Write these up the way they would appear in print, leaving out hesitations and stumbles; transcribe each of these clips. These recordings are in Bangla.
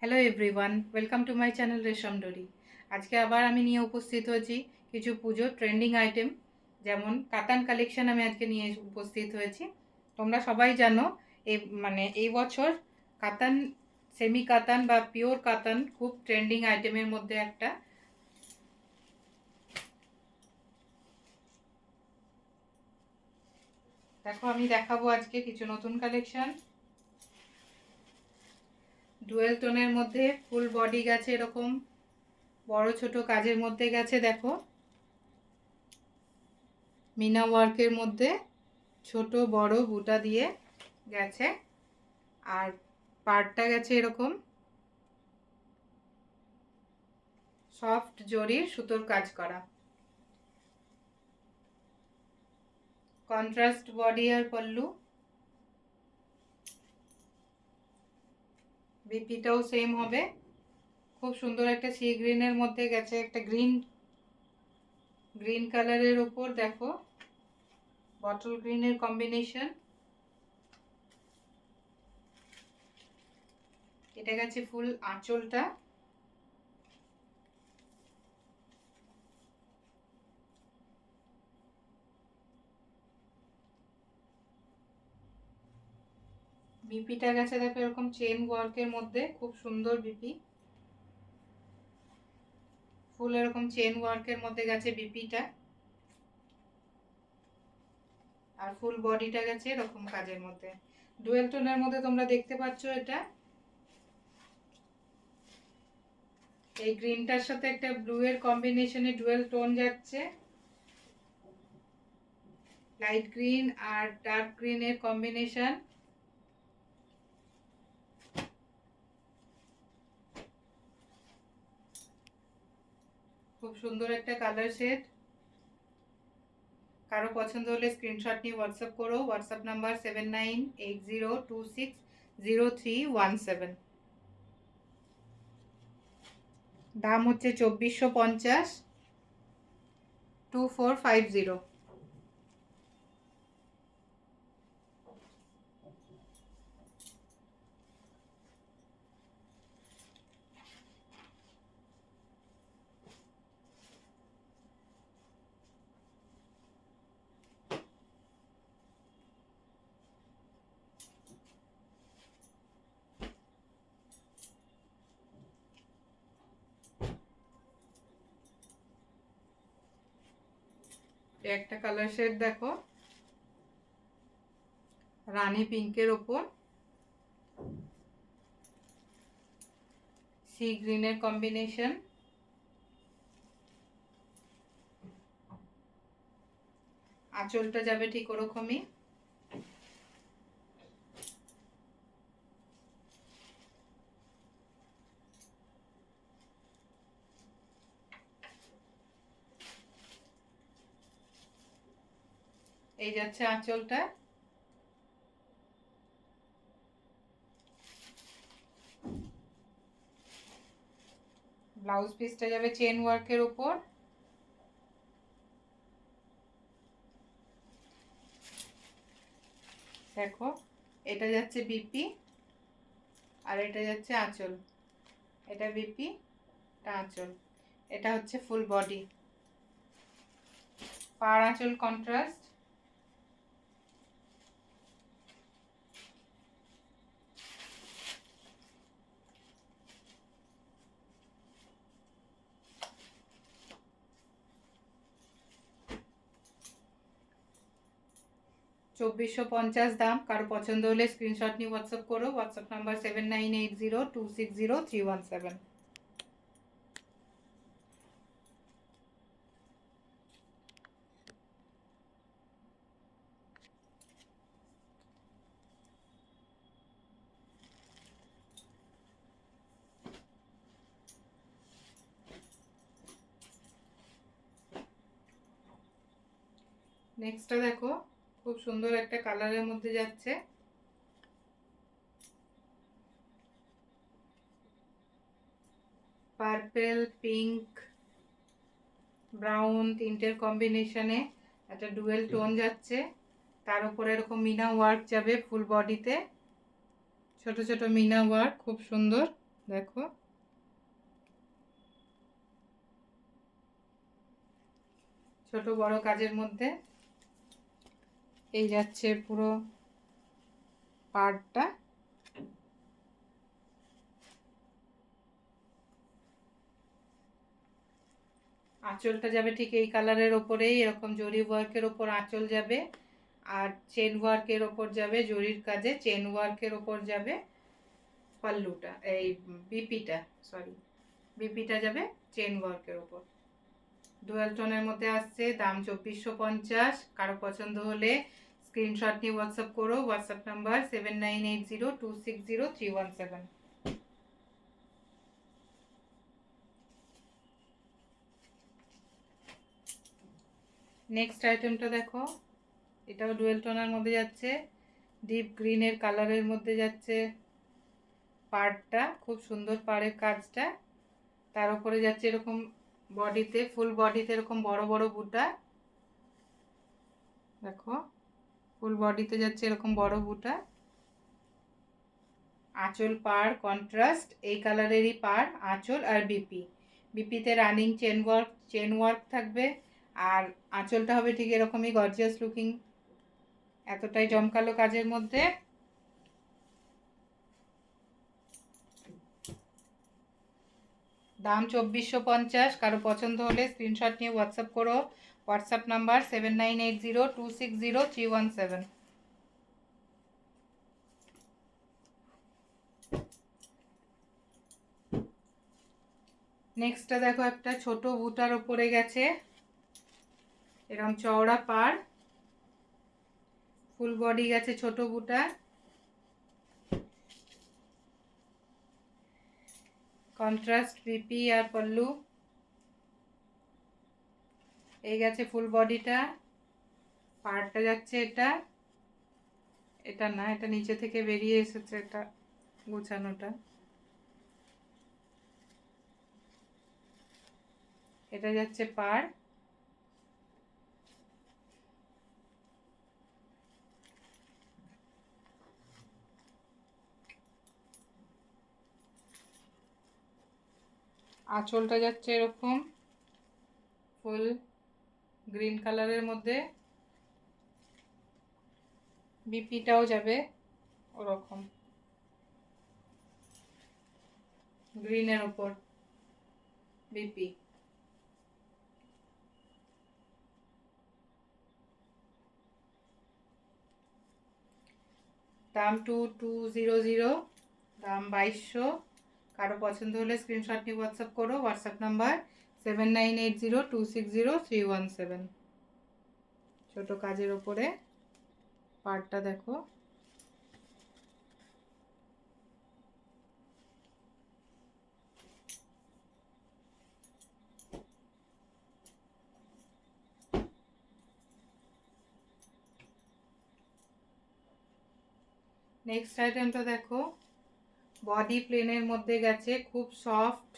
Hello everyone, welcome to my channel রেশম ডোরি। আজকে আবার আমি নিয়ে উপস্থিত হয়েছি কিছু পুজোর ট্রেন্ডিং আইটেম, যেমন কাতান কালেকশন আমি আজকে নিয়ে উপস্থিত হয়েছি। তোমরা সবাই জানো এই বছর কাতান, সেমি কাতান বা পিওর কাতান খুব ট্রেন্ডিং আইটেমের মধ্যে একটা। দেখো, আমি দেখাবো আজকে কিছু নতুন কালেকশন। ডুয়েল টোনের মধ্যে ফুল বডি গেছে, এরকম বড় ছোট কাজের মধ্যে গেছে। দেখো, মিনা ওয়ার্কের মধ্যে ছোট বড় বুটা দিয়ে গেছে, আর পাড়টা গেছে এরকম সফট জরির সুতোর কাজ করা। কন্ট্রাস্ট বডি আর পল্লু, বিপিটাও সেম হবে। খুব সুন্দর একটা সি গ্রিনের মধ্যে গেছে, একটা গ্রিন কালারের উপর দেখো বটল গ্রিনের কম্বিনেশন। এটা গেছে ফুল আঁচলটা। বিপিটা গেছে দেখো এরকম চেন ওয়ার্কের মধ্যে, খুব সুন্দর বিপি। ফুল এরকম চেন ওয়ার্কের মধ্যে গেছে বিপিটা, আর ফুল বডিটা গেছে এরকম কাজের মধ্যে। ডুয়েল টোনের মধ্যে তোমরা দেখতে পাচ্ছ, এটা এই গ্রিনটার সাথে একটা ব্লু এর কম্বিনেশনে ডুয়েল টোন যাচ্ছে। লাইট গ্রিন আর ডার্ক গ্রিন এর কম্বিনেশন। খুব সুন্দর একটা কালার শেড। কারো পছন্দ হলে স্ক্রিনশট নিয়ে হোয়াটসঅ্যাপ করো। WhatsApp number 7980260317। দাম হচ্ছে 2450, 2450। একটা কালার শেড দেখো, রানী পিঙ্কের ওপর সি গ্রিনের কম্বিনেশন। আঁচলটা যাবে ঠিক ওরকমই। এই যাচ্ছে আঁচলটা। ব্লাউজ পিসটা যাবে চেন ওয়ার্কের উপর। দেখো, এটা যাচ্ছে বিপি আর এটা যাচ্ছে আঁচল। এটা বিপি, এটা আঁচল। এটা হচ্ছে ফুল বডি। পাড় আঁচল কন্ট্রাস্ট। $2450 দাম। কারো পছন্দ হলে স্ক্রিনশট নিয়ে হোয়াটসঅ্যাপ করো। WhatsApp number 7980260317। নেক্সটটা দেখো, খুব সুন্দর একটা কালারের মধ্যে যাচ্ছে। পার্পেল, পিঙ্ক, ব্রাউন তিনটের কম্বিনেশনে একটা ডুয়েল টোন যাচ্ছে। তার উপরে এরকম মিনা ওয়ার্ক যাবে ফুল বডিতে, ছোট ছোট মিনা ওয়ার্ক, খুব সুন্দর দেখো ছোট বড় কাজের মধ্যে এই যাচ্ছে পুরো পাড়টা। আঁচলটা যাবে ঠিক এই কালারের ওপরেই, এরকম জরি ওয়ার্কের ওপর আঁচল যাবে, আর চেন ওয়ার্কের ওপর যাবে, জরির কাজে চেন ওয়ার্কের ওপর যাবে পাল্লুটা, এই বিপিটা যাবে চেন ওয়ার্কের ওপর। ডুয়াল টোনের মধ্যে আসছে, দাম 2450। কারো পছন্দ হলে স্ক্রিনশট নিয়ে হোয়াটসঅ্যাপ করো। WhatsApp number 7980260317। নেক্সট আইটেমটা দেখো, এটাও ডুয়েল টোনের মধ্যে যাচ্ছে, ডিপ গ্রিনের কালারের মধ্যে যাচ্ছে পাড়টা, খুব সুন্দর পাড়ের কাজটা। তার উপরে যাচ্ছে এরকম বডিতে, ফুল বডিতে এরকম বড় বড় বুটা, দেখো ফুল বডিতে যাচ্ছে এরকম বড় বুটা। আঁচল পাড় কন্ট্রাস্ট, এই কালারেরই পাড় আঁচল আর বিপিতে রানিং চেন ওয়ার্ক থাকবে, আর আঁচলটা হবে ঠিক এরকমই গর্জিয়াস লুকিং, এতটাই জমকালো কাজের মধ্যে। দাম 2450। কারো পছন্দ হলে স্ক্রিনশট নিয়ে হোয়াটসঅ্যাপ করো। WhatsApp number 7980260317। নেক্সটটা দেখো, একটা ছোট বুটার ওপরে গেছে এরকম চওড়া পাড়, ফুল বডি গেছে ছোট বুটা, কন্ট্রাস্ট বিপি আর পল্লু। এই গেছে ফুল বডিটা, পাড়টা যাচ্ছে এটা না, এটা নিচে থেকে বেরিয়ে এসেছে, এটা গোছানোটা। এটা যাচ্ছে পাড়, আঁচলটা যাচ্ছে এরকম ফুল গ্রিন কালারের মধ্যে, বিপিটাও যাবে ওরকম গ্রিনের ওপর বিপি। দাম 2200, দাম 2200। কারো পছন্দ হলে স্ক্রিনশট নিয়ে হোয়াটসঅ্যাপ করো। WhatsApp number 7980260317। ছোট কাজের ওপরে পাড়টা দেখো, নেক্সট আইটেমটা দেখো, বডি প্লেনের মধ্যে গেছে, খুব সফট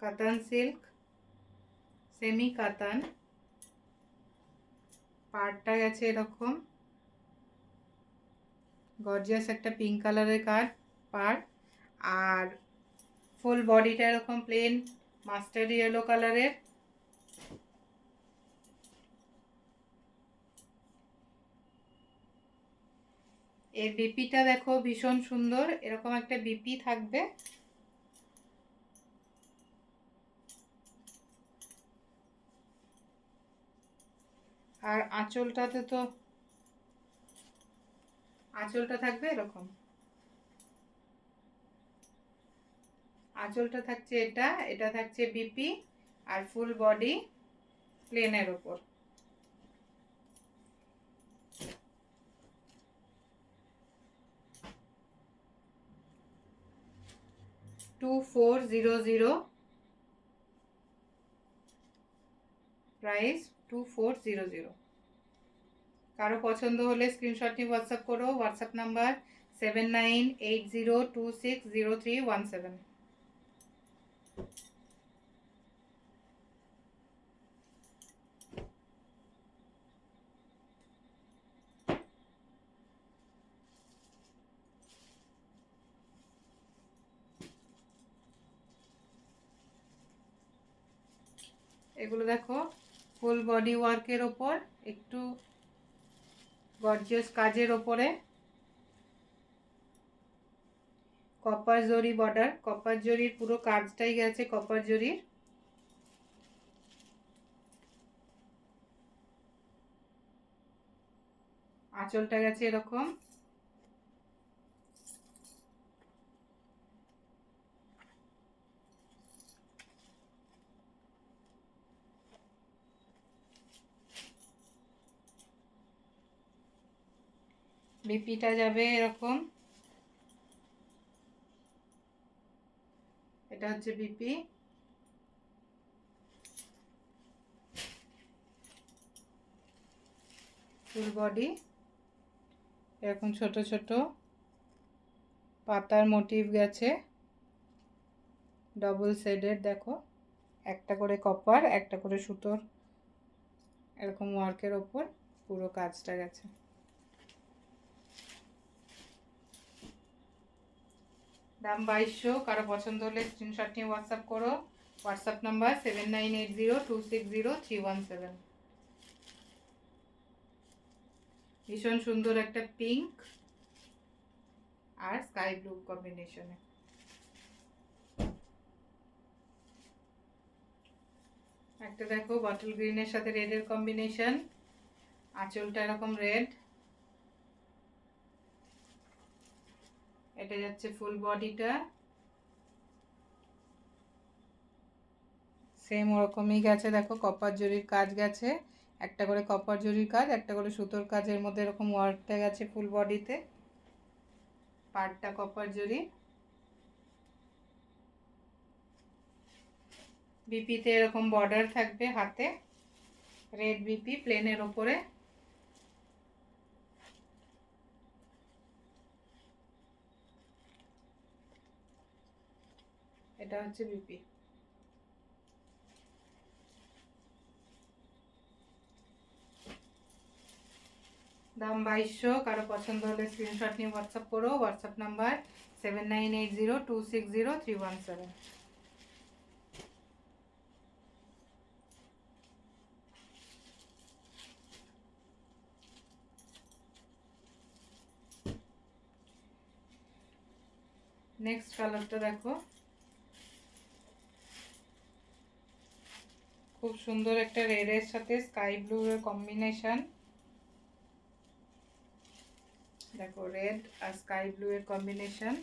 কাতান সিল্ক, সেমি কাতান, পাড়টা গেছে এরকম গর্জিয়াস একটা পিঙ্ক কালারের পাড়, আর ফুল বডিটা এরকম প্লেন মাস্টার্ড ইয়েলো কালারের। এর বিপিটা দেখো ভীষণ সুন্দর, এরকম একটা বিপি থাকবে, আর আঁচলটা থাকবে এরকম, আঁচলটা থাকছে এটা থাকছে বিপি, আর ফুল বডি প্লেনের ওপর। $2400, প্রাইস 2400। কারো পছন্দ হলে স্ক্রিনশট নিয়ে হোয়াটসঅ্যাপ করো। WhatsApp number 7980260317। এগুলো দেখো ফুল বডি ওয়ার্কের ওপর একটু গর্জিয়াস কাজের ওপরে কপার জরি বর্ডার, কপার জরির পুরো কাজটাই গেছে কপার জরির। আঁচলটা গেছে এরকম, বিপিটা যাবে এরকম, এটা হচ্ছে বিপি। ফুল বডি এরকম ছোট ছোট পাতার মোটিভ গেছে, ডবল শেডের, দেখো একটা করে কপার একটা করে সুতোর এরকম ওয়ার্কের ওপর পুরো কাজটা গেছে। দাম 2200। কারো পছন্দ হলে স্ক্রিনশট নিয়ে হোয়াটসঅ্যাপ করো। WhatsApp number 7980260317। ভীষণ সুন্দর একটা পিঙ্ক আর স্কাই ব্লু কম্বিনেশনে। একটা দেখো বটল গ্রিনের সাথে রেডের কম্বিনেশন, আঁচলটা এরকম রেড, এটা যাচ্ছে ফুল বডিটা সেম ওরকমই গেছে, দেখো কপার জরির কাজ গেছে, একটা করে কপার জরির কাজ একটা করে সুতোর কাজের মধ্যে এরকম ওয়ার্কটা গেছে ফুল বডিতে, পাড়টা কপার জরি। বিপিতে এরকম বর্ডার থাকবে হাতে, রেড বিপি প্লেনের ওপরে, এটা হচ্ছে বিপি। দাম 2200। কারো পছন্দ হলে স্ক্রিনশট নিয়ে হোয়াটসঅ্যাপ করো। WhatsApp number 7980260317। নেক্সট কালারটা দেখো, খুব সুন্দর একটা রেডের সাথে স্কাই ব্লু এর কম্বিনেশন, দেখো রেড আর স্কাই ব্লু এর কম্বিনেশন।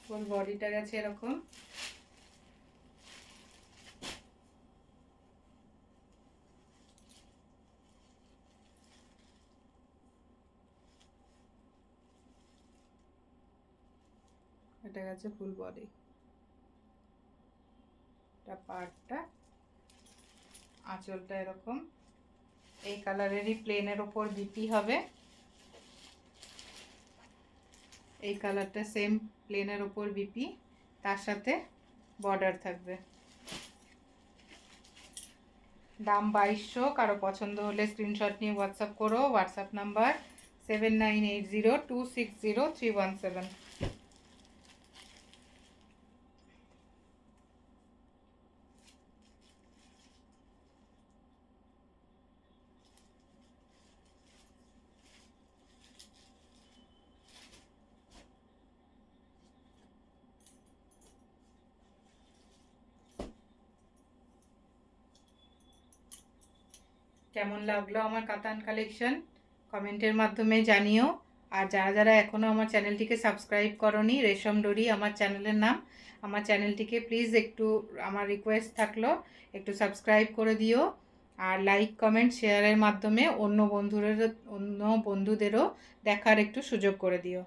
ফুল বডিটা গেছে এরকম, এটা গেছে ফুল বডি, এটা পার্টটা, আঁচলটা এরকম। এই কালারেরই প্লেনের ওপর বিপি হবে, এই কালারটা সেম প্লেনের ওপর বিপি, তার সাথে বর্ডার থাকবে। দাম 2200। কারো পছন্দ হলে স্ক্রিনশট নিয়ে হোয়াটসঅ্যাপ করো। WhatsApp number 7980260317। কেমন লাগলো আমার কাতান কালেকশন কমেন্টের মাধ্যমে জানিও। আর যারা যারা এখনও আমার চ্যানেলটিকে সাবস্ক্রাইব করনি, রেশম ডোরি আমার চ্যানেলের নাম, আমার চ্যানেলটিকে প্লিজ একটু, আমার রিকোয়েস্ট থাকলো একটু সাবস্ক্রাইব করে দিও। আর লাইক কমেন্ট শেয়ারের মাধ্যমে অন্য বন্ধুদেরও দেখার একটু সুযোগ করে দিও।